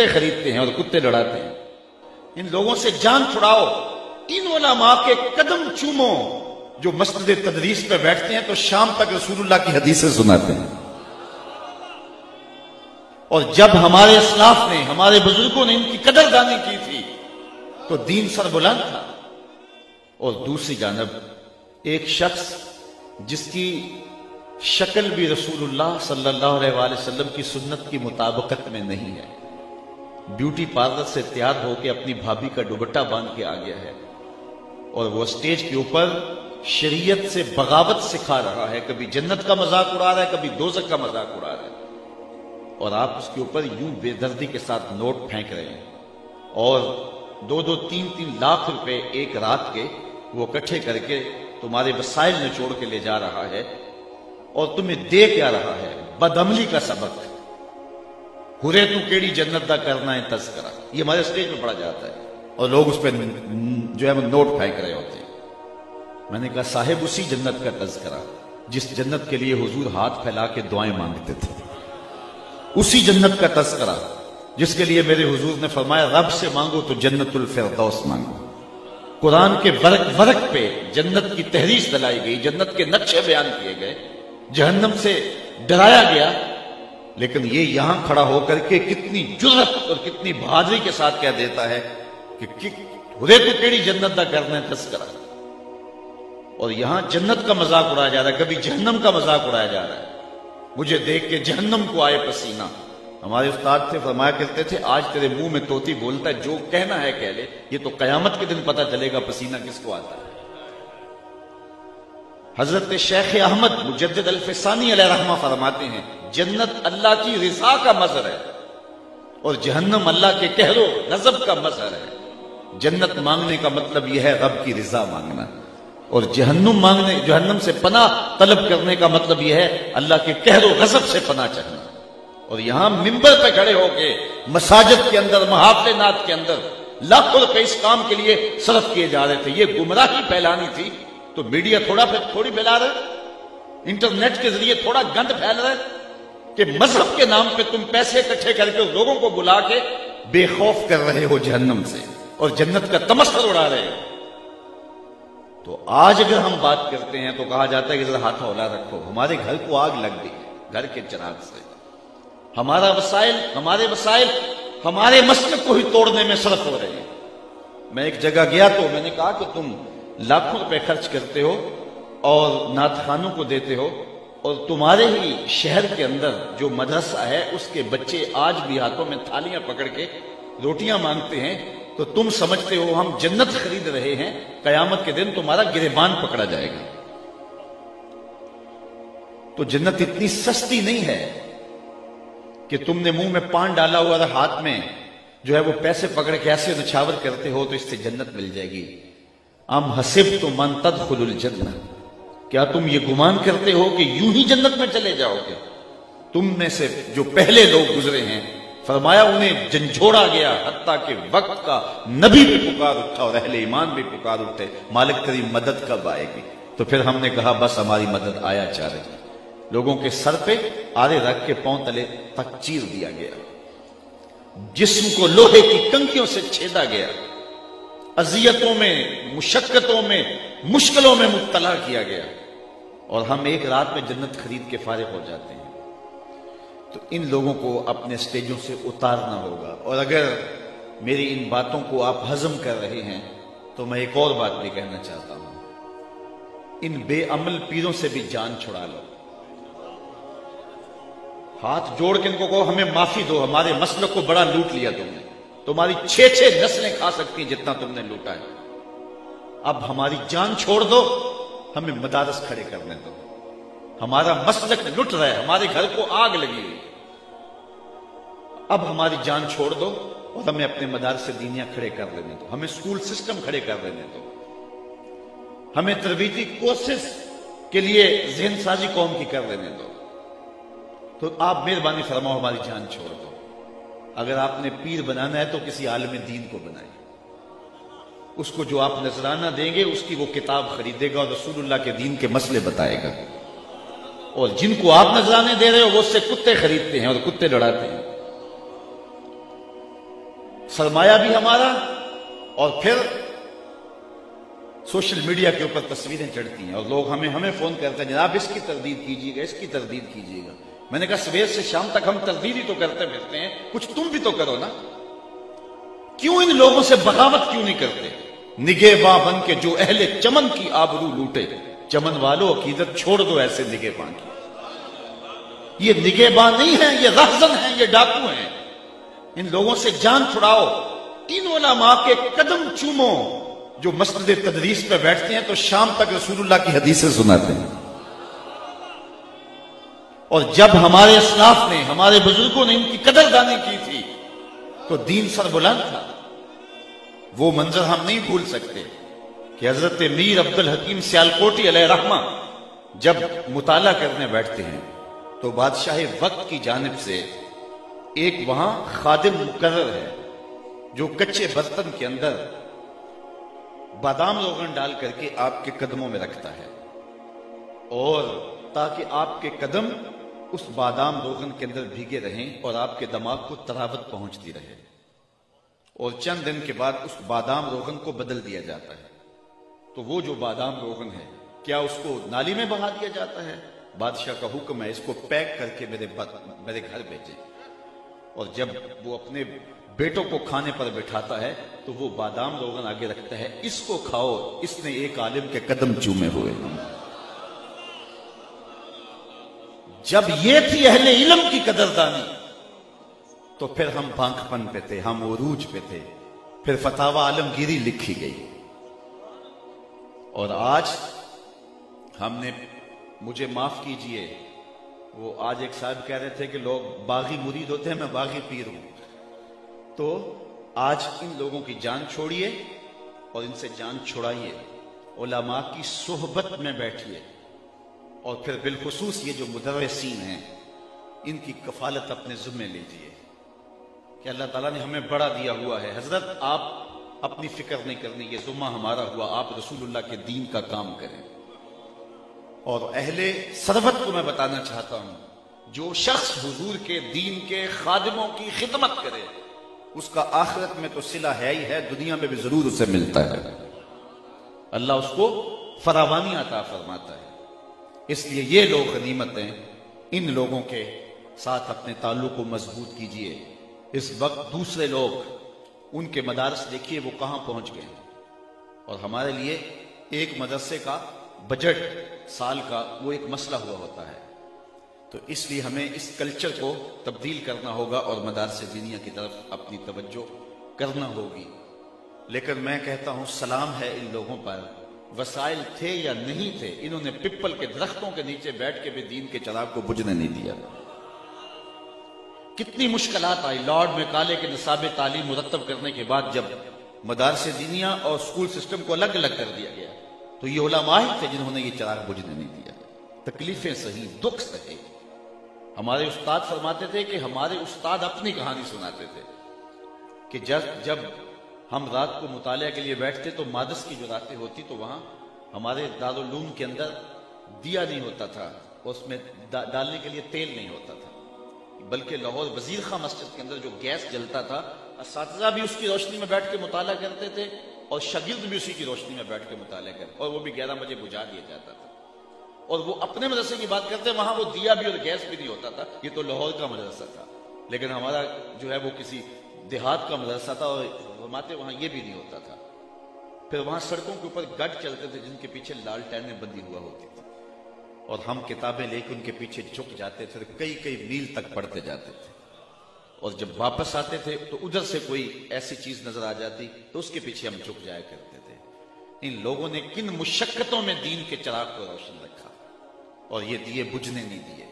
کتے خریدتے ہیں اور کتے لڑاتے ہیں۔ ان لوگوں سے جان چھڑاؤ۔ ان علماء کے قدم چومو جو مسجد تدریس پہ بیٹھتے ہیں تو شام تک رسول اللہ کی حدیثیں سناتے ہیں۔ اور جب ہمارے اسلاف نے، ہمارے بزرگوں نے ان کی قدر دانی کی تھی تو دین سر بلند تھا۔ اور دوسری جانب ایک شخص جس کی شکل بھی رسول اللہ صلی اللہ علیہ وآلہ وسلم کی سنت کی مطابقت میں نہیں ہے، بیوٹی پارلر سے تیار ہو کے اپنی بھابھی کا دوپٹہ باندھ کے آ گیا ہے اور وہ اسٹیج کے اوپر شریعت سے بغاوت سکھا رہا ہے، کبھی جنت کا مذاق اڑا رہا ہے، کبھی دوزخ کا مذاق اڑا رہا ہے، اور آپ اس کے اوپر یوں بے دردی کے ساتھ نوٹ پھینک رہے ہیں اور 2-2 3-3 لاکھ روپے ایک رات کے وہ اکٹھے کر کے تمہارے وسائل نچوڑ کے لے جا رہا ہے اور تمہیں دے کیا رہا ہے؟ بدعملی کا سبق۔ ہرے تو کیڑی جنت دا کرنا ہے تذکرہ، یہ ہمارے اسٹیج میں پڑھا جاتا ہے اور لوگ اس پہ جو ہے وہ نوٹ پھینک رہے ہوتے ہیں۔ میں نے کہا صاحب اسی جنت کا تذکرہ جس جنت کے لیے حضور ہاتھ پھیلا کے دعائیں مانگتے تھے، اسی جنت کا تذکرہ جس کے لیے میرے حضور نے فرمایا رب سے مانگو تو جنت الفردوس مانگو۔ قرآن کے ورق ورق پہ جنت کی تحریر دلائی گئی، جنت کے نقشے بیان کیے گئے، جہنم سے ڈرایا گیا، لیکن یہ یہاں کھڑا ہو کر کے کتنی جرأت اور کتنی بہادری کے ساتھ کہہ دیتا ہے کہ ہرے تو کیڑی جنت دا کرنا ہے تذکرہ، اور یہاں جنت کا مذاق اڑایا جا رہا ہے، کبھی جہنم کا مذاق اڑایا جا رہا ہے۔ مجھے دیکھ کے جہنم کو آئے پسینہ۔ ہمارے استاد تھے، فرمایا کرتے تھے آج تیرے منہ میں طوطی بولتا ہے، جو کہنا ہے کہہ لے، یہ تو قیامت کے دن پتہ چلے گا پسینہ کس کو آتا ہے۔ حضرت شیخ احمد مجدد الفسانی علیہ رحمہ فرماتے ہیں جنت اللہ کی رضا کا مظہر ہے اور جہنم اللہ کے قہر و غضب کا مظہر ہے۔ جنت مانگنے کا مطلب یہ ہے رب کی رضا مانگنا، اور جہنم سے پناہ طلب کرنے کا مطلب یہ ہے اللہ کے قہر و غضب سے پناہ چاہنا۔ اور یہاں منبر پہ کھڑے ہو کے مساجد کے اندر، محافل نات کے اندر لاکھوں روپے اس کام کے لیے صرف کیے جا رہے تھے۔ یہ گمراہی پھیلانی تھی تو میڈیا تھوڑی پھیلا رہے، انٹرنیٹ کے ذریعے تھوڑا گند پھیل رہے کہ مذہب کے نام پہ تم پیسے اکٹھے کر کے لوگوں کو بلا کے بے خوف کر رہے ہو جہنم سے اور جنت کا تمسخر اڑا رہے ہو۔ تو آج اگر ہم بات کرتے ہیں تو کہا جاتا ہے کہ ذرا ہاتھ ہولا رکھو، ہمارے گھر کو آگ لگ گئی گھر کے چراغ سے، ہمارے وسائل ہمارے مسلک کو ہی توڑنے میں صرف ہو رہے ہیں۔ میں ایک جگہ گیا تو میں نے کہا کہ تم لاکھوں روپے خرچ کرتے ہو اور نعت خوانوں کو دیتے ہو، اور تمہارے ہی شہر کے اندر جو مدرسہ ہے اس کے بچے آج بھی ہاتھوں میں تھالیاں پکڑ کے روٹیاں مانگتے ہیں، تو تم سمجھتے ہو ہم جنت خرید رہے ہیں، قیامت کے دن تمہارا گریبان پکڑا جائے گا۔ تو جنت اتنی سستی نہیں ہے کہ تم نے منہ میں پان ڈالا ہوا اور ہاتھ میں جو ہے وہ پیسے پکڑ کے ایسے نچھاور کرتے ہو تو اس سے جنت مل جائے گی۔ ام حسبتم ان تدخلوا الجنہ، کیا تم یہ گمان کرتے ہو کہ یوں ہی جنت میں چلے جاؤ گے؟ تم میں سے جو پہلے لوگ گزرے ہیں فرمایا انہیں جھنجھوڑا گیا، حتیٰ کہ وقت کا نبی بھی پکار اٹھا اور اہل ایمان بھی پکار اٹھے مالک تیری مدد کب آئے گی؟ تو پھر ہم نے کہا بس ہماری مدد آیا چاہ رہی۔ لوگوں کے سر پہ آرے رکھ کے پاؤں تلے تک چیر دیا گیا، جسم کو لوہے کی کنکیوں سے چھیدا گیا، اذیتوں میں، مشقتوں میں، مشکلوں میں مبتلا کیا گیا، اور ہم ایک رات میں جنت خرید کے فارغ ہو جاتے ہیں۔ تو ان لوگوں کو اپنے سٹیجوں سے اتارنا ہوگا، اور اگر میری ان باتوں کو آپ ہضم کر رہے ہیں تو میں ایک اور بات بھی کہنا چاہتا ہوں، ان بے عمل پیروں سے بھی جان چھڑا لو۔ ہاتھ جوڑ کے ان کو کہو ہمیں معافی دو، ہمارے مسلک کو بڑا لوٹ لیا تم نے، تمہاری 6 نسلیں کھا سکتی ہیں جتنا تم نے لوٹا ہے، اب ہماری جان چھوڑ دو، ہمیں مدارس کھڑے کرنے دو، ہمارا مسلک لٹ رہا ہے، ہمارے گھر کو آگ لگی ہوئی، اب ہماری جان چھوڑ دو اور ہمیں اپنے مدارس دینیاں کھڑے کر لینے دو، ہمیں سکول سسٹم کھڑے کر لینے دو، ہمیں تربیتی کورسز کے لیے ذہن سازی قوم کی کر لینے دو۔ تو آپ مہربانی فرماؤ ہماری جان چھوڑ دو۔ اگر آپ نے پیر بنانا ہے تو کسی عالم دین کو بنائیں، اس کو جو آپ نذرانہ دیں گے اس کی وہ کتاب خریدے گا اور رسول اللہ کے دین کے مسئلے بتائے گا، اور جن کو آپ نذرانے دے رہے ہو وہ اس سے کتے خریدتے ہیں اور کتے لڑاتے ہیں۔ سرمایہ بھی ہمارا، اور پھر سوشل میڈیا کے اوپر تصویریں چڑھتی ہیں اور لوگ ہمیں فون کرتے ہیں، جناب اس کی تردید کیجیے گا، اس کی تردید کیجیے گا۔ میں نے کہا صبح سے شام تک ہم تردید ہی تو کرتے پھرتے ہیں، کچھ تم بھی تو کرو نا۔ کیوں ان لوگوں سے بغاوت کیوں نہیں کرتے؟ نگہباں بن کے جو اہل چمن کی آبرو لوٹے، چمن والوں عقیدت چھوڑ دو ایسے نگہباں کی۔ یہ نگہباں نہیں ہیں، یہ رہزن ہیں، یہ ڈاکو ہیں۔ ان لوگوں سے جان چھڑاؤ۔ ان علماء کے قدم چومو جو مسجد تدریس پہ بیٹھتے ہیں تو شام تک رسول اللہ کی حدیثیں سناتے ہیں۔ اور جب ہمارے اسلاف نے، ہمارے بزرگوں نے ان کی قدر دانی کی تھی تو دین سر بلند تھا۔ وہ منظر ہم نہیں بھول سکتے کہ حضرت میر عبد الحکیم سیالکوٹی علیہ رحمہ جب مطالعہ کرنے بیٹھتے ہیں تو بادشاہ وقت کی جانب سے ایک وہاں خادم مقرر ہے جو کچے برتن کے اندر بادام روغن ڈال کر کے آپ کے قدموں میں رکھتا ہے، اور تاکہ آپ کے قدم اس بادام روغن کے اندر بھیگے رہیں اور آپ کے دماغ کو تراوت پہنچتی رہے، اور چند دن کے بعد اس بادام روغن کو بدل دیا جاتا ہے۔ تو وہ جو بادام روغن ہے کیا اس کو نالی میں بہا دیا جاتا ہے؟ بادشاہ کا حکم ہے اس کو پیک کر کے میرے گھر بھیجیں۔ اور جب وہ اپنے بیٹوں کو کھانے پر بٹھاتا ہے تو وہ بادام روغن آگے رکھتا ہے، اس کو کھاؤ، اس نے ایک عالم کے قدم چومے ہوئے۔ جب یہ تھی اہل علم کی قدردانی تو پھر ہم بانک پن پہ تھے، ہم عروج پہ تھے، پھر فتاوی عالمگیری لکھی گئی۔ اور آج ہم نے، مجھے معاف کیجئے، وہ آج ایک صاحب کہہ رہے تھے کہ لوگ باغی مرید ہوتے ہیں، میں باغی پیر ہوں۔ تو آج ان لوگوں کی جان چھوڑیے اور ان سے جان چھڑائیے، علماء کی صحبت میں بیٹھیے، اور پھر بالخصوص یہ جو مدرسین ہیں ان کی کفالت اپنے ذمہ لیجئے کہ اللہ تعالیٰ نے ہمیں بڑا دیا ہوا ہے۔ حضرت آپ اپنی فکر نہیں کرنی، یہ ذمہ ہمارا ہوا، آپ رسول اللہ کے دین کا کام کریں۔ اور اہل ثروت کو میں بتانا چاہتا ہوں، جو شخص حضور کے دین کے خادموں کی خدمت کرے اس کا آخرت میں تو صلہ ہے ہی ہے، دنیا میں بھی ضرور اسے ملتا ہے، اللہ اس کو فراوانی عطا فرماتا ہے۔ اس لیے یہ لوگ غنیمت ہیں، ان لوگوں کے ساتھ اپنے تعلق کو مضبوط کیجئے۔ اس وقت دوسرے لوگ، ان کے مدارس دیکھیے وہ کہاں پہنچ گئے، اور ہمارے لیے ایک مدرسے کا بجٹ سال کا وہ ایک مسئلہ ہوا ہوتا ہے۔ تو اس لیے ہمیں اس کلچر کو تبدیل کرنا ہوگا اور مدارس دینیہ کی طرف اپنی توجہ کرنا ہوگی۔ لیکن میں کہتا ہوں سلام ہے ان لوگوں پر، وسائل تھے یا نہیں تھے، انہوں نے پپل کے درختوں کے نیچے بیٹھ کے بھی دین کے چراغ کو بجھنے نہیں دیا۔ کتنی مشکلات آئی، لارڈ میکالے کے نصاب تعلیم مرتب کرنے کے بعد جب مدارس دینیہ اور اسکول سسٹم کو الگ الگ کر دیا گیا تو یہ علماء ہی تھے جنہوں نے یہ چراغ بجھنے نہیں دیا۔ تکلیفیں سہی، دکھ سہے۔ ہمارے استاد فرماتے تھے کہ ہمارے استاد اپنی کہانی سناتے تھے کہ جب ہم رات کو مطالعہ کے لیے بیٹھتے تو مادس کی جو راتیں ہوتی تو وہاں ہمارے دارالعلوم کے اندر دیا نہیں ہوتا تھا، اس میں ڈالنے کے لیے تیل نہیں ہوتا تھا، بلکہ لاہور وزیر خاں مسجد کے اندر جو گیس جلتا تھا، اساتذہ بھی اس کی روشنی میں بیٹھ کے مطالعہ کرتے تھے اور شاگرد بھی اسی کی روشنی میں بیٹھ کے مطالعہ کرتے، اور وہ بھی 11 بجے بجھا دیا جاتا تھا۔ اور وہ اپنے مدرسے کی بات کرتے ہیں، وہاں وہ دیا بھی اور گیس بھی نہیں ہوتا تھا، یہ تو لاہور کا مدرسہ تھا، لیکن ہمارا جو ہے وہ کسی دیہات کا مدرسہ تھا اور فرماتے وہاں یہ بھی نہیں ہوتا تھا۔ پھر وہاں سڑکوں کے اوپر گڈ چلتے تھے جن کے پیچھے لالٹینیں بندی ہوا ہوتی تھی، اور ہم کتابیں لے کے ان کے پیچھے جھک جاتے تھے، کئی کئی میل تک پڑھتے جاتے تھے، اور جب واپس آتے تھے تو ادھر سے کوئی ایسی چیز نظر آ جاتی تو اس کے پیچھے ہم جھک جایا کرتے تھے۔ ان لوگوں نے کن مشقتوں میں دین کے چراغ کو روشن رکھا اور یہ دیے بجھنے نہیں دیے۔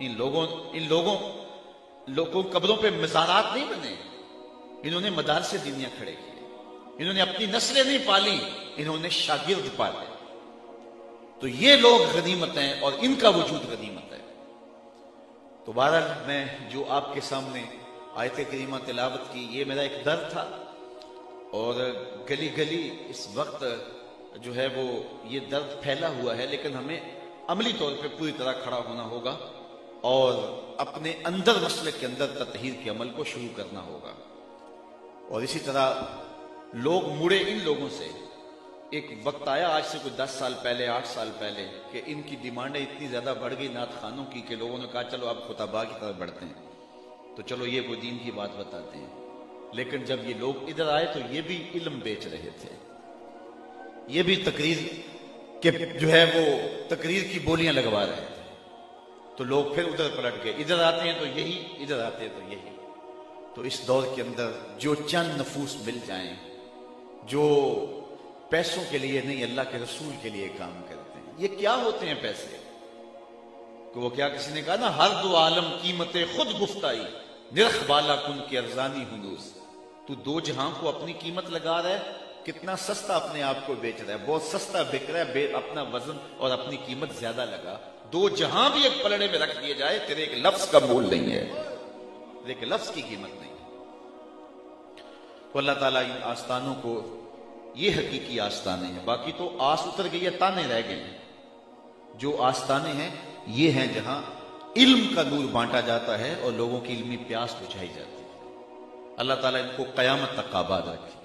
ان لوگوں قبروں پہ مزارات نہیں بنے، انہوں نے مدارس دینیہ کھڑے کیے، انہوں نے اپنی نسلیں نہیں پالی، انہوں نے شاگرد پالے۔ تو یہ لوگ غنیمت ہیں اور ان کا وجود غنیمت ہے۔ تو بہرحال میں جو آپ کے سامنے آیت کریمہ تلاوت کی، یہ میرا ایک درد تھا، اور گلی گلی اس وقت جو ہے وہ یہ درد پھیلا ہوا ہے، لیکن ہمیں عملی طور پہ پوری طرح کھڑا ہونا ہوگا اور اپنے اندر مسلک کے اندر تطہیر کے عمل کو شروع کرنا ہوگا۔ اور اسی طرح لوگ مڑے ان لوگوں سے. ایک وقت آیا آج سے کوئی 10 سال پہلے 8 سال پہلے کہ ان کی ڈیمانڈیں اتنی زیادہ بڑھ گئی نعت خانوں کی کہ لوگوں نے کہا چلو اب خطباء کی طرف بڑھتے ہیں, تو چلو یہ کوئی دین کی بات بتاتے ہیں. لیکن جب یہ لوگ ادھر آئے تو یہ بھی علم بیچ رہے تھے, یہ بھی تقریر کے جو ہے وہ تقریر کی بولیاں لگوا رہے تھے. تو لوگ پھر ادھر پلٹ گئے, ادھر آتے ہیں تو یہی, ادھر آتے ہیں تو یہی. تو اس دور کے اندر جو چند نفوس مل جائیں جو پیسوں کے لیے نہیں اللہ کے رسول کے لیے کام کرتے ہیں. یہ کیا ہوتے ہیں پیسے؟ کہ وہ کیا کسی نے کہا نا, ہر دو عالم قیمت خود گفتائی, نرخ بالا کن کی ارزانی ہنوز. تو دو جہاں کو اپنی قیمت لگا رہا ہے, کتنا سستا اپنے آپ کو بیچ رہا ہے, بہت سستا بک رہا ہے, اپنا وزن اور اپنی قیمت زیادہ لگا. دو جہاں بھی ایک پلڑے میں رکھ دیے جائے, تیرے ایک لفظ کا مول نہیں ہے, تیرے ایک لفظ کی قیمت نہیں. تو اللہ تعالیٰ ان آستانوں کو, یہ حقیقی آستانے ہیں, باقی تو آس اتر گئی ہے, تانے رہ گئے ہیں. جو آستانے ہیں یہ ہیں جہاں علم کا نور بانٹا جاتا ہے اور لوگوں کی علمی پیاس بجھائی جاتی ہے. اللہ تعالیٰ ان کو قیامت تک آباد رکھے.